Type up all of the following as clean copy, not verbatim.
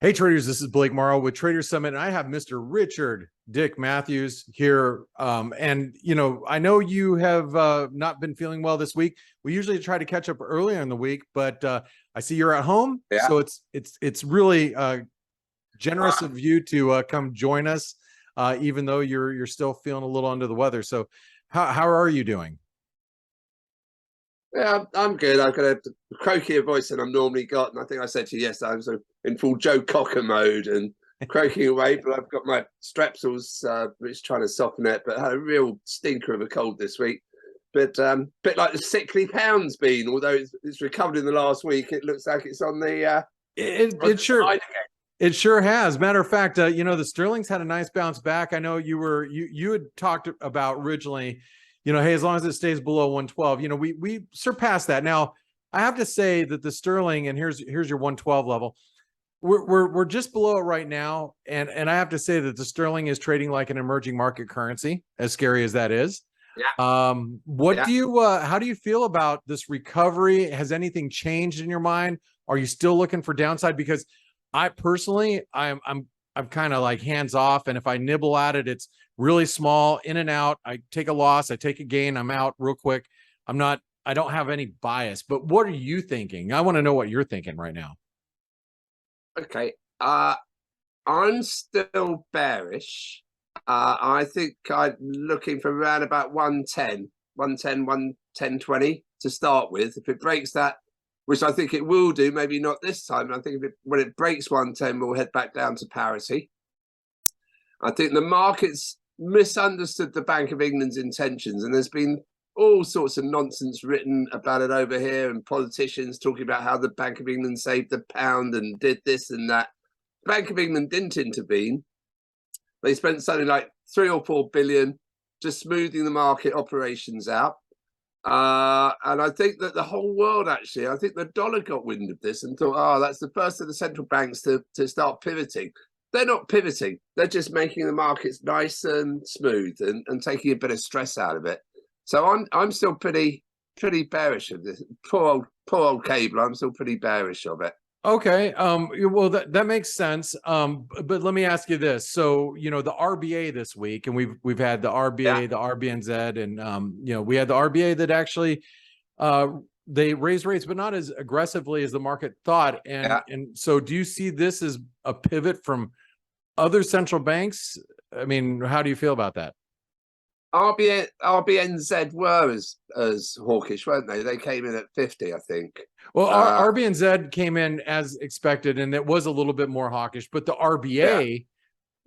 Hey traders, this is Blake Morrow with Trader Summit, and I have Mr. Richard Dick Matthews here. And I know you have not been feeling well this week. We usually try to catch up earlier in the week, but I see you're at home, so it's really generous of you to come join us, even though you're still feeling a little under the weather. So, how are you doing? Yeah, I'm good. I've got a croakier voice than I'm normally got, and I think I said to you yesterday I was in full Joe Cocker mode and croaking away. But I've got my strepsils, which trying to soften it. But I had a real stinker of a cold this week. But bit like the sickly pound's been, although it's recovered in the last week. It looks like it's on the It sure has. Matter of fact, the sterling's had a nice bounce back. I know you had talked about originally, hey, as long as it stays below 112, we surpassed that. Now, I have to say that the sterling, and here's your 112 level, we're just below it right now, and I have to say that the sterling is trading like an emerging market currency, as scary as that is. Yeah. How do you feel about this recovery? Has anything changed in your mind? Are you still looking for downside? Because I personally, I'm kind of like hands off, and if I nibble at it, it's really small, in and out. I take a loss, I take a gain, I'm out real quick. I don't have any bias. But what are you thinking? I want to know what you're thinking right now. Okay. I'm still bearish. I think I'm looking for around about 110.20 to start with. If it breaks that, which I think it will do, maybe not this time. I think when it breaks 110, we'll head back down to parity. I think the market's misunderstood the Bank of England's intentions, and there's been all sorts of nonsense written about it over here, and politicians talking about how the Bank of England saved the pound and did this and that. The Bank of England didn't intervene. They spent something like 3 or 4 billion just smoothing the market operations out. And I think that the whole world, actually, I think the dollar got wind of this and thought, oh, that's the first of the central banks to start pivoting. They're not pivoting. They're just making the markets nice and smooth and taking a bit of stress out of it. So I'm still pretty bearish of this. Poor old cable. I'm still pretty bearish of it. Okay. Well, that makes sense. But let me ask you this. So, the RBA this week, and we've had the RBA, the RBNZ, and we had the RBA that actually they raised rates, but not as aggressively as the market thought. And so do you see this as a pivot from other central banks? I mean, how do you feel about that? RBNZ were as hawkish, weren't they? They came in at 50, I think. Well, RBNZ came in as expected, and it was a little bit more hawkish, but the RBA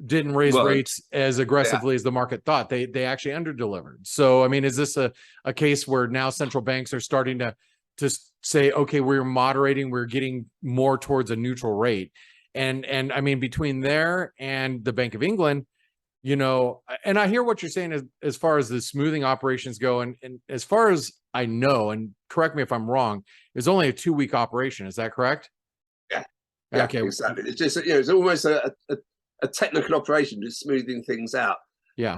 didn't raise rates as aggressively as the market thought. They actually underdelivered. So, I mean, is this a case where now central banks are starting to say, okay, we're moderating, we're getting more towards a neutral rate? And I mean, between there and the Bank of England, and I hear what you're saying as far as the smoothing operations go. And as far as I know, and correct me if I'm wrong, it's only a 2-week operation. Is that correct? Yeah. Okay. Exactly. It's just, it's almost a technical operation, just smoothing things out. Yeah.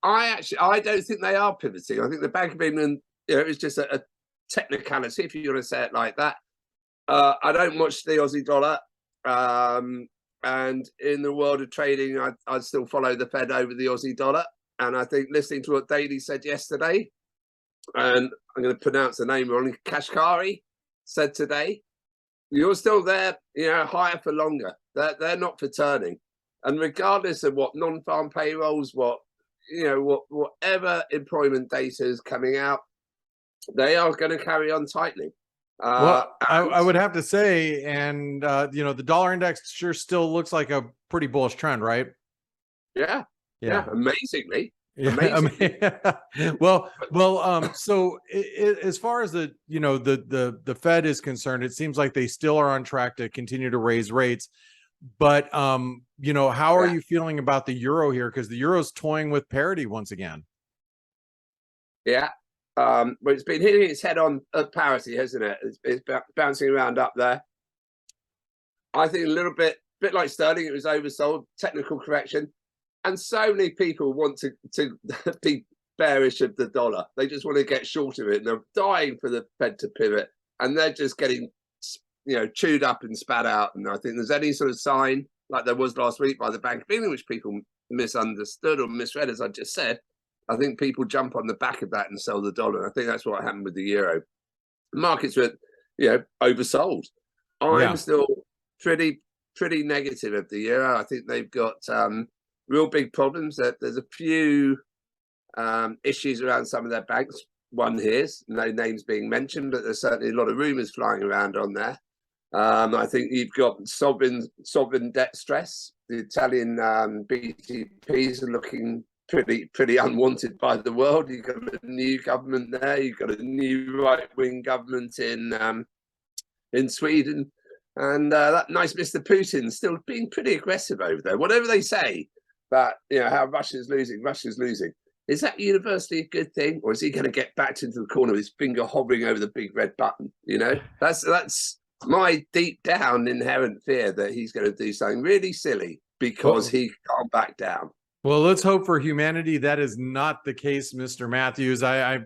I don't think they are pivoting. I think the Bank of England, it's just a technicality, if you want to say it like that. I don't watch the Aussie dollar. And in the world of trading, I'd still follow the Fed over the Aussie dollar. And I think listening to what Daly said yesterday, and I'm going to pronounce the name wrong, Kashkari said today, you're still there, higher for longer. They're not for turning. And regardless of what non-farm payrolls, whatever employment data is coming out, they are going to carry on tightening. Well, I would have to say, and the dollar index sure still looks like a pretty bullish trend, right? Yeah. Amazingly. Yeah. Amazingly. Well. So as far as the Fed is concerned, it seems like they still are on track to continue to raise rates. But how are you feeling about the euro here? Because the euro's toying with parity once again. Yeah. But it's been hitting its head on at parity, hasn't it? It's bouncing around up there. I think a little bit like sterling, it was oversold, technical correction. And so many people want to be bearish of the dollar. They just want to get short of it, and they're dying for the Fed to pivot, and they're just getting chewed up and spat out. And I think there's any sort of sign like there was last week by the Bank of England, which people misunderstood or misread, as I just said, I think people jump on the back of that and sell the dollar. I think that's what happened with the euro. Markets were, oversold. I'm still pretty negative of the euro. I think they've got real big problems. There's a few issues around some of their banks. One here's no names being mentioned, but there's certainly a lot of rumours flying around on there. I think you've got sovereign debt stress. The Italian BTPs are looking pretty unwanted by the world. You've got a new government there. You've got a new right-wing government in Sweden, and that nice Mr. Putin still being pretty aggressive over there. Whatever they say about how Russia's losing. Is that universally a good thing, or is he going to get backed into the corner with his finger hovering over the big red button? That's my deep down inherent fear that he's going to do something really silly because he can't back down. Well, let's hope for humanity that is not the case, Mr. Matthews. I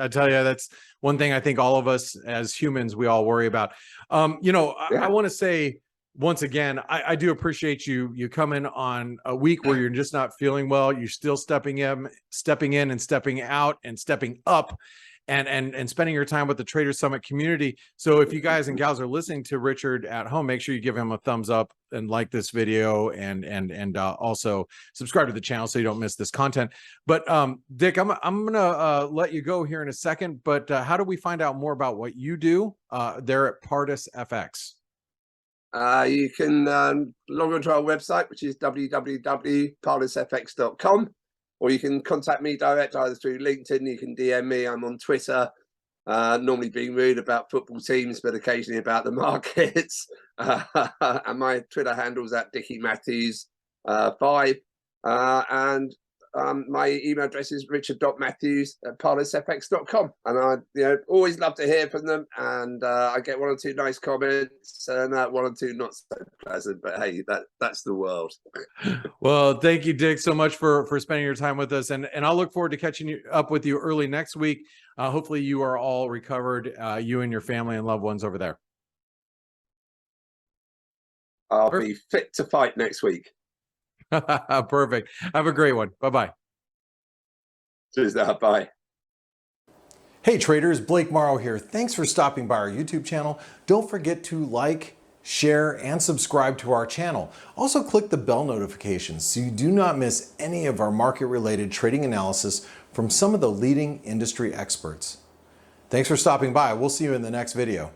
tell you, that's one thing I think all of us as humans, we all worry about. I want to say once again, I do appreciate you coming on a week where you're just not feeling well. You're still stepping in and stepping out and stepping up and spending your time with the Trader Summit community. So if you guys and gals are listening to Richard at home, make sure you give him a thumbs up and like this video and also subscribe to the channel so you don't miss this content. But Dick, I'm gonna let you go here in a second, but how do we find out more about what you do there at Pardus FX? You can log on to our website, which is www.pardusfx.com, or you can contact me direct either through LinkedIn. You can DM me. I'm on Twitter, normally being rude about football teams, but occasionally about the markets. And my Twitter handle's at Dickie Matthews 5. And my email address is richard.matthews@pardusfx.com. And I always love to hear from them. And I get one or two nice comments and one or two not so pleasant. But hey, that's the world. Well, thank you, Dick, so much for spending your time with us. And I'll look forward to catching up with you early next week. Hopefully you are all recovered, you and your family and loved ones over there. I'll be fit to fight next week. Perfect. Have a great one. Bye-bye. Cheers now. Bye. Hey traders, Blake Morrow here. Thanks for stopping by our YouTube channel. Don't forget to like, share, and subscribe to our channel. Also click the bell notifications so you do not miss any of our market-related trading analysis from some of the leading industry experts. Thanks for stopping by. We'll see you in the next video.